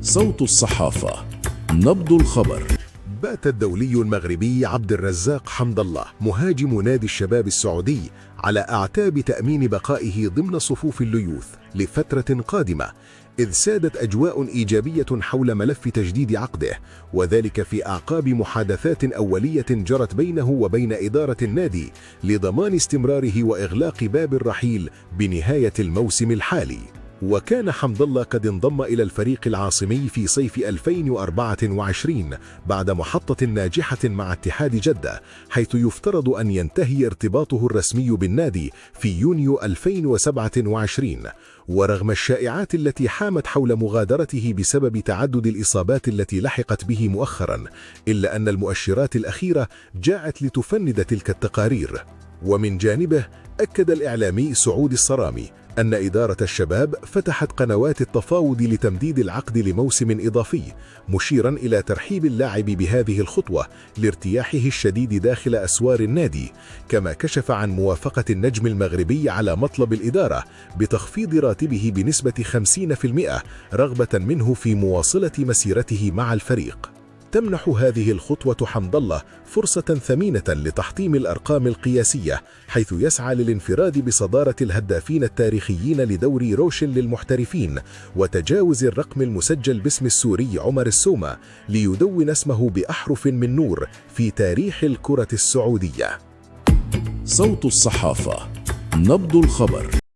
صوت الصحافة، نبض الخبر. بات الدولي المغربي عبد الرزاق حمد الله مهاجم نادي الشباب السعودي على أعتاب تأمين بقائه ضمن صفوف الليوث لفترة قادمة، إذ سادت أجواء إيجابية حول ملف تجديد عقده، وذلك في أعقاب محادثات أولية جرت بينه وبين إدارة النادي لضمان استمراره وإغلاق باب الرحيل بنهاية الموسم الحالي. وكان حمد الله قد انضم إلى الفريق العاصمي في صيف 2024 بعد محطة ناجحة مع اتحاد جدة، حيث يفترض أن ينتهي ارتباطه الرسمي بالنادي في يونيو 2027. ورغم الشائعات التي حامت حول مغادرته بسبب تعدد الإصابات التي لحقت به مؤخرا، إلا أن المؤشرات الأخيرة جاءت لتفند تلك التقارير. ومن جانبه أكد الإعلامي سعود الصرامي أن إدارة الشباب فتحت قنوات التفاوض لتمديد العقد لموسم إضافي، مشيرا إلى ترحيب اللاعب بهذه الخطوة لارتياحه الشديد داخل أسوار النادي، كما كشف عن موافقة النجم المغربي على مطلب الإدارة بتخفيض راتبه بنسبة 50% رغبة منه في مواصلة مسيرته مع الفريق. تمنح هذه الخطوة حمد الله فرصة ثمينة لتحطيم الأرقام القياسية، حيث يسعى للانفراد بصدارة الهدافين التاريخيين لدوري روشن للمحترفين وتجاوز الرقم المسجل باسم السوري عمر السومة، ليدون اسمه بأحرف من نور في تاريخ الكرة السعودية. صوت الصحافة، نبض الخبر.